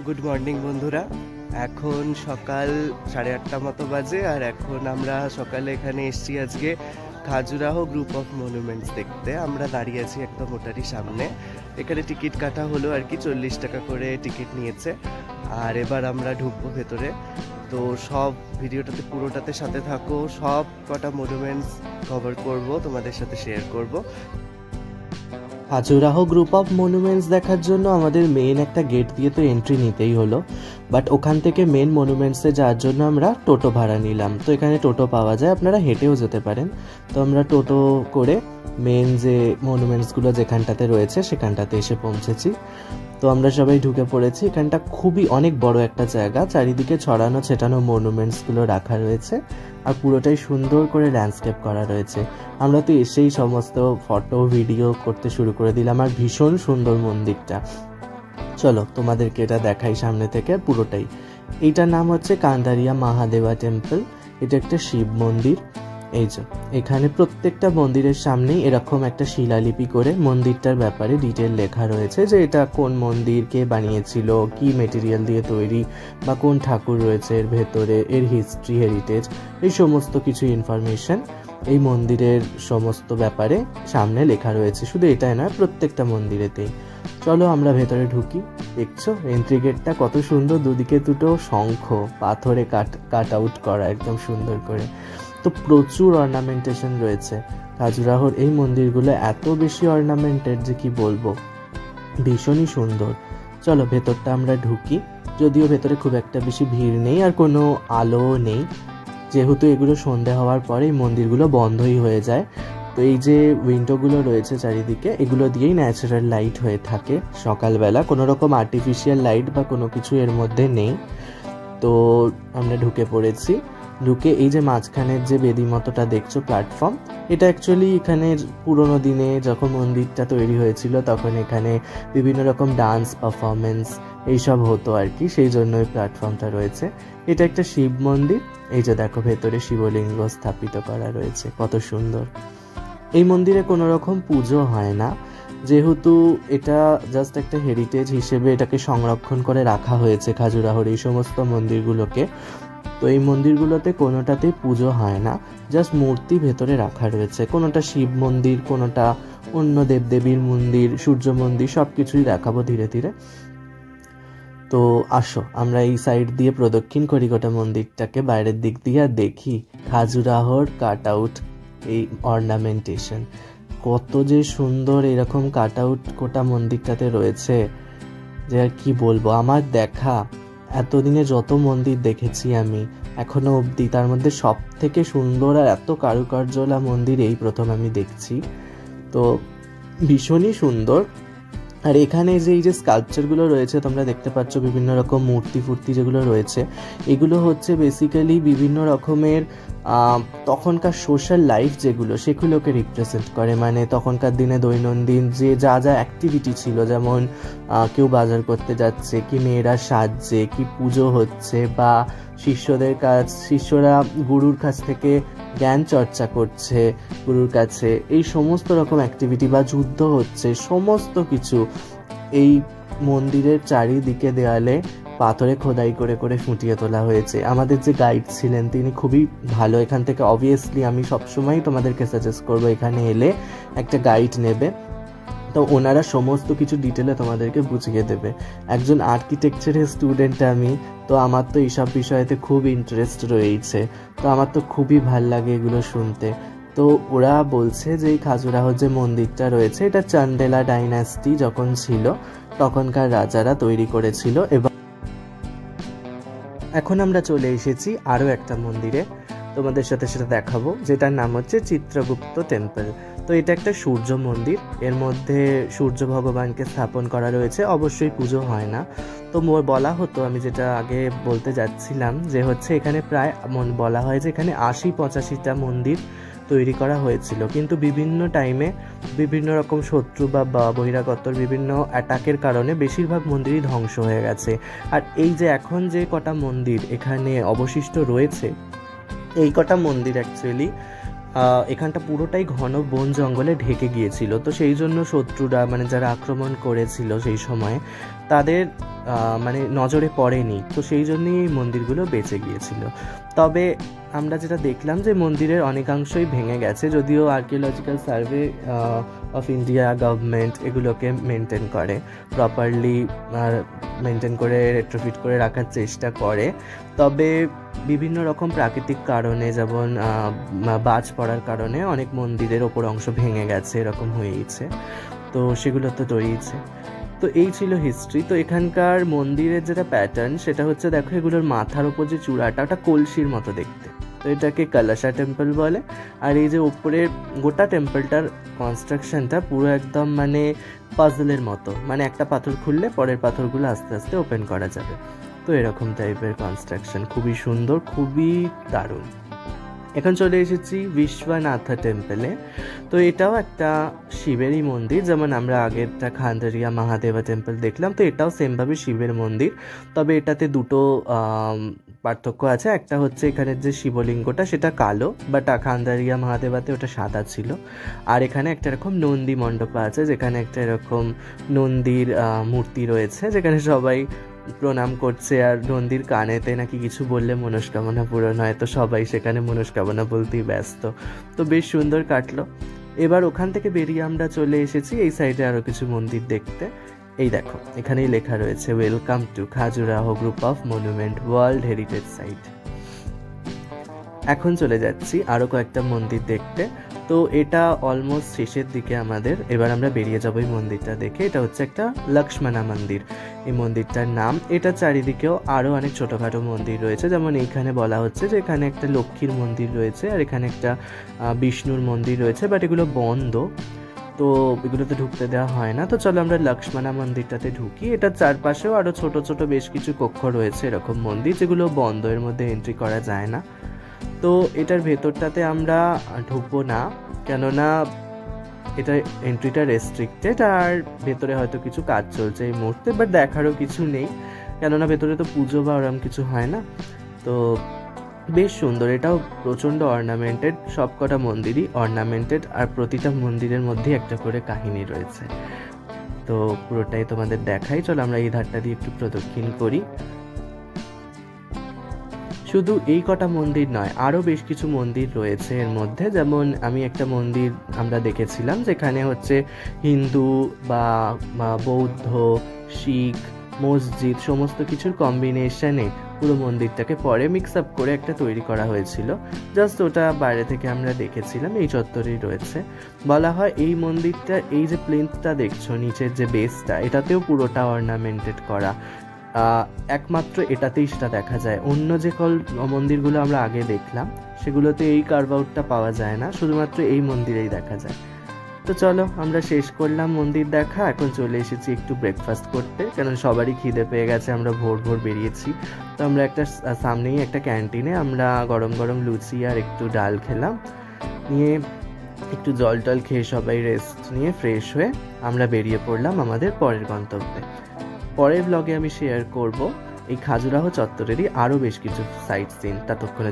Good morning বন্ধুরা। এখন সকাল 8:30 মতো বাজে, আর এখন আমরা সকালে এখানে এসেছি আজকে খাজুরাহো গ্রুপ অফ মনুমেন্টস দেখতে। আমরা দাঁড়িয়ে আছি একদম ওটারই সামনে। এখানে টিকিট কাটা হলো আর কি, 40 টাকা করে টিকিট নিয়েছে। আর এবার আমরা ঢুকবো ভেতরে। তো সব ভিডিওটাতে পুরোটাতে সাথে থাকো, সব কটা মনুমেন্টস কভার করব, তোমাদের সাথে শেয়ার করব। খাজুরাহো গ্রুপ অফ মনুমেন্টস দেখার জন্য আমাদের মেন একটা গেট দিয়ে তো এন্ট্রি নিতেই হলো, বাট ওখান থেকে মেন মনুমেন্টসে যাওয়ার জন্য আমরা টোটো ভাড়া নিলাম। তো এখানে টোটো পাওয়া যায়, আপনারা হেঁটেও যেতে পারেন। তো আমরা টোটো করে মেন যে মনুমেন্টসগুলো যেখানটাতে রয়েছে সেখানটাতে এসে পৌঁছেছি। তো আমরা সবাই ঢুকে পড়েছি। এখানটা খুবই অনেক বড় একটা জায়গা, চারিদিকে ছড়ানো ছেটানো মনুমেন্টসগুলো রাখা রয়েছে, আর পুরোটাই সুন্দর করে ল্যান্ডস্কেপ করা রয়েছে। আমরা তো এসেই সমস্ত ফটো ভিডিও করতে শুরু করে দিলাম, আর ভীষণ সুন্দর মন্দিরটা। চলো তোমাদেরকে এটা দেখাই সামনে থেকে পুরোটাই। এইটার নাম হচ্ছে কান্দারিয়া মহাদেবা টেম্পল। এটা একটা শিব মন্দির। এই যে এখানে প্রত্যেকটা মন্দিরের সামনেই এরকম একটা শিলালিপি করে মন্দিরটার ব্যাপারে ডিটেল লেখা রয়েছে, যে এটা কোন মন্দির, কে বানিয়েছিল, কি মেটেরিয়াল দিয়ে তৈরি, বা কোন ঠাকুর রয়েছে এর ভেতরে, এর হিস্ট্রি, হেরিটেজ, এই সমস্ত কিছু ইনফরমেশন এই মন্দিরের সমস্ত ব্যাপারে সামনে লেখা রয়েছে। শুধু এটাই নয়, প্রত্যেকটা মন্দিরেতেই। চলো আমরা ভেতরে ঢুকি। দেখছো এন্ট্রি গেটটা কত সুন্দর, দুদিকে দুটো শঙ্খ পাথরে কাট আউট করা একদম সুন্দর করে। তো প্রচুর অর্নামেন্টেশন রয়েছে খাজুরাহোর এই মন্দিরগুলো, এত বেশি অর্নামেন্টেড যে কি বলবো, ভীষণই সুন্দর। চলো ভেতরটা আমরা ঢুকি। যদিও ভেতরে খুব একটা বেশি ভিড় নেই, আর কোনো আলোও নেই, যেহেতু এগুলো সন্ধে হওয়ার পরে এই মন্দিরগুলো বন্ধই হয়ে যায়। তো এই যে উইন্ডোগুলো রয়েছে চারিদিকে, এগুলো দিয়েই ন্যাচারাল লাইট হয়ে থাকে সকালবেলা, কোনো রকম আর্টিফিশিয়াল লাইট বা কোনো কিছু এর মধ্যে নেই। তো আমরা ঢুকে পড়েছি। ঢুকে এই যে মাঝখানের যে বেদি মতোটা দেখছো প্ল্যাটফর্ম, এটা অ্যাকচুয়ালি এখানের পুরোনো দিনে যখন মন্দিরটা তৈরি হয়েছিল তখন এখানে বিভিন্ন রকম ডান্স পারফরমেন্স এইসব হতো আর কি, সেই জন্য এই প্ল্যাটফর্মটা রয়েছে। এটা একটা শিব মন্দির। এই যে দেখো ভেতরে শিবলিঙ্গ স্থাপিত করা রয়েছে, কত সুন্দর। এই মন্দিরে কোনো রকম পুজো হয় না, যেহেতু এটা জাস্ট একটা হেরিটেজ হিসেবে এটাকে সংরক্ষণ করে রাখা হয়েছে খাজুরাহোর এই সমস্ত মন্দিরগুলোকে। তো এই মন্দিরগুলোতে কোনোটাতেই পুজো হয় না, জাস্ট মূর্তি ভেতরে রাখা রয়েছে। কোনোটা শিব মন্দির, কোনোটা অন্য দেবদেবীর মন্দির, সূর্য মন্দির, সব কিছুই দেখাবো ধীরে ধীরে। তো আসো আমরা এই সাইড দিয়ে প্রদক্ষিণ করি গোটা মন্দিরটাকে বাইরের দিক দিয়ে, আর দেখি খাজুরাহোর কাট আউট এই অর্নামেন্টেশন কত যে সুন্দর। এরকম কাট আউট গোটা মন্দিরটাতে রয়েছে যে আর কি বলবো। আমার দেখা এতদিনে যত মন্দির দেখেছি আমি এখনো অবধি, তার মধ্যে সব থেকে সুন্দর আর এত কারুকার্যলা মন্দির এই প্রথম আমি দেখছি। তো ভীষণই সুন্দর। আর এখানে যে এই যে স্কাল্পচারগুলো রয়েছে তোমরা দেখতে পাচ্ছ, বিভিন্ন রকম মূর্তি ফুর্তি যেগুলো রয়েছে, এগুলো হচ্ছে বেসিক্যালি বিভিন্ন রকমের তখনকার সোশ্যাল লাইফ যেগুলো, সেগুলোকে রিপ্রেজেন্ট করে। মানে তখনকার দিনে দৈনন্দিন যে যা যা অ্যাক্টিভিটি ছিল, যেমন কেউ বাজার করতে যাচ্ছে, কি মেয়েরা সাজছে, কি পুজো হচ্ছে, বা শিষ্যরা গুরুর কাছ থেকে জ্ঞান চর্চা করছে গুরুর কাছে, এই সমস্ত রকম অ্যাক্টিভিটি, বা যুদ্ধ হচ্ছে, সমস্ত কিছু এই মন্দিরের চারিদিকে দেওয়ালে পাথরে খোদাই করে করে ফুটিয়ে তোলা হয়েছে। আমাদের যে গাইড ছিলেন তিনি খুবই ভালো। এখান থেকে অবভিয়াসলি আমি সবসময় তোমাদেরকে সাজেস্ট করবো এখানে এলে একটা গাইড নেবে, তো ওনারা সমস্ত কিছু ডিটেলে তোমাদেরকে বুঝিয়ে দেবে। একজন আর্কিটেকচারের স্টুডেন্ট আমি, তো আমার তো এইসব বিষয়েতে খুব ইন্টারেস্ট রয়েছে, তো আমার তো খুবই ভাল লাগে এগুলো শুনতে। তো ওরা বলছে যে এই খাজুরাহোর যে মন্দিরটা রয়েছে এটা চান্দেলা ডাইনাস্টি যখন ছিল তখনকার রাজারা তৈরি করেছিল। এবং এখন আমরা চলে এসেছি আরও একটা মন্দিরে, তোমাদের সাথে সেটা দেখাবো, যেটার নাম হচ্ছে চিত্রগুপ্ত টেম্পল। তো এটা একটা সূর্য মন্দির, এর মধ্যে সূর্য ভগবানকে স্থাপন করা রয়েছে। অবশ্যই পুজো হয় না। তো বলা হতো, আমি যেটা আগে বলতে যাচ্ছিলাম, যে হচ্ছে এখানে প্রায় বলা হয় যে এখানে 80-85টা মন্দির তৈরি করা হয়েছিল, কিন্তু বিভিন্ন টাইমে বিভিন্ন রকম শত্রু বা বহিরাগতর বিভিন্ন অ্যাটাকের কারণে বেশিরভাগ মন্দিরই ধ্বংস হয়ে গেছে। আর এই যে এখন যে কটা মন্দির এখানে অবশিষ্ট রয়েছে, এই কটা মন্দির অ্যাকচুয়ালি এখানটা পুরোটাই ঘন বন জঙ্গলে ঢেকে গিয়েছিল, তো সেই জন্য শত্রুরা মানে যারা আক্রমণ করেছিল সেই সময় তাদের মানে নজরে পড়েনি, তো সেই জন্যই এই মন্দিরগুলো বেঁচে গিয়েছিল। তবে আমরা যেটা দেখলাম যে মন্দিরের অনেকাংশই ভেঙে গেছে, যদিও archaeological survey of India government এগুলোকে মেনটেন করে প্রপারলি, মেনটেন করে রেট্রোফিট করে রাখার চেষ্টা করে। তবে বিভিন্ন রকম প্রাকৃতিক কারণে, যেমন বাজ পড়ার কারণে অনেক মন্দিরের ওপর অংশ ভেঙে গেছে, এরকম হয়েছে, তো সেগুলো তো রয়েছে। তো এই ছিল হিস্ট্রি। তো এখানকার মন্দিরের যেটা প্যাটার্ন সেটা হচ্ছে, দেখো এগুলোর মাথার ওপর যে চূড়াটা ওটা কলসির মতো দেখতে, তো এটাকে কালাসা টেম্পল বলে। আর এই যে ওপরের গোটা টেম্পলটার কনস্ট্রাকশনটা পুরো একদম মানে পাজলের মতো, মানে একটা পাথর খুললে পরের পাথরগুলো আস্তে আস্তে ওপেন করা যাবে, তো এরকম টাইপের কনস্ট্রাকশন, খুবই সুন্দর, খুবই দারুণ। এখন চলে এসেছি বিশ্বনাথা টেম্পলে। তো এটাও একটা শিবেরই মন্দির, যেমন আমরা আগেরটা খান্ডারিয়া মহাদেবা টেম্পল দেখলাম, তো এটাও সেমভাবে শিবের মন্দির। তবে এটাতে দুটো পার্থক্য আছে। একটা হচ্ছে এখানের যে শিবলিঙ্গটা সেটা কালো, বাট খান্ডারিয়া মহাদেবাতে ওটা সাদা ছিল। আর এখানে একটা এরকম নন্দী মণ্ডপা আছে, যেখানে একটা এরকম নন্দীর মূর্তি রয়েছে, যেখানে সবাই প্রণাম করছে। আর নন্দীর কানেতে নাকি কিছু বললে মনস্কামনা পূরণ হয়, তো সবাই সেখানে মনস্কামনা বলতেই ব্যস্ত। তো বেশ সুন্দর কাটলো। এবার ওখান থেকে বেরিয়ে আমরা চলে এসেছি এই সাইডে আরও কিছু মন্দির দেখতে। এই দেখো এখানেই লেখা রয়েছে welcome to Khajuraho group of monument world heritage site. এখন চলে যাচ্ছি আরও কয়েকটা মন্দির দেখতে। তো এটা অলমোস্ট শেষের দিকে আমাদের, এবার আমরা বেরিয়ে যাবো এই মন্দিরটা দেখে। এটা হচ্ছে একটা লক্ষ্মণা মন্দির এই মন্দিরটার নাম। এটা চারিদিকেও আরও অনেক ছোটোখাটো মন্দির রয়েছে, যেমন এইখানে বলা হচ্ছে যে এখানে একটা লক্ষ্মীর মন্দির রয়েছে, আর এখানে একটা বিষ্ণুর মন্দির রয়েছে, বাট এগুলো বন্ধ, তো এগুলোতে ঢুকতে দেওয়া হয় না। তো চলো আমরা লক্ষ্মণা মন্দিরটাতে ঢুকি। এটার চারপাশেও আরও ছোট ছোট বেশ কিছু কক্ষ রয়েছে এরকম মন্দির, যেগুলো বন্ধ, এর মধ্যে এন্ট্রি করা যায় না। তো এটার ভেতরটাতে আমরা ঢুকবো না, কেননা এটা এন্ট্রিটা রেস্ট্রিক্টেড, আর ভেতরে হয়তো কিছু কাজ চলছে এই মুহূর্তে, বাট দেখারও কিছু নেই, কেননা ভেতরে তো পুজো বা ওরম কিছু হয় না। তো বেশ সুন্দর, এটাও প্রচণ্ড অর্নামেন্টেড, সব কটা মন্দিরই অর্নামেন্টেড, আর প্রতিটা মন্দিরের মধ্যে একটা করে কাহিনী রয়েছে। তো পুরোটাই তোমাদের দেখাই, চলো আমরা এই ধারটা দিয়ে একটু প্রদক্ষিণ করি। শুধু এই কটা মন্দির নয়, আরও বেশ কিছু মন্দির রয়েছে এর মধ্যে। যেমন আমি একটা মন্দির আমরা দেখেছিলাম যেখানে হচ্ছে হিন্দু বা বৌদ্ধ, শিখ, মসজিদ সমস্ত কিছুর কম্বিনেশনে পুরো মন্দিরটাকে পরে মিক্স আপ করে একটা তৈরি করা হয়েছিল। জাস্ট ওটা বাইরে থেকে আমরা দেখেছিলাম, এই চত্বরেই রয়েছে। বলা হয় এই মন্দিরটা, এই যে প্লিন্থটা দেখছো নিচের যে বেসটা, এটাতেও পুরোটা অর্নামেন্টেড করা, একমাত্র এটাতেই সেটা দেখা যায়। অন্য যে মন্দিরগুলো আমরা আগে দেখলাম সেগুলোতে এই কার্ভ আউটটা পাওয়া যায় না, শুধুমাত্র এই মন্দিরেই দেখা যায়। তো চলো আমরা শেষ করলাম মন্দির দেখা, এখন চলে এসেছি একটু ব্রেকফাস্ট করতে, কারণ সবারই খিদে পেয়ে গেছে, আমরা ভোর ভোর বেরিয়েছি। তো আমরা একটা সামনেই একটা ক্যান্টিনে আমরা গরম গরম লুচি আর একটু ডাল খেলাম, নিয়ে একটু জল টল খেয়ে সবাই রেস্ট নিয়ে ফ্রেশ হয়ে আমরা বেরিয়ে পড়লাম আমাদের পরের গন্তব্যে। পরের ব্লগে আমি শেয়ার করব এই খাজুরাহো চত্বরেরই আরও বেশ কিছু সাইট সিন। ততক্ষণে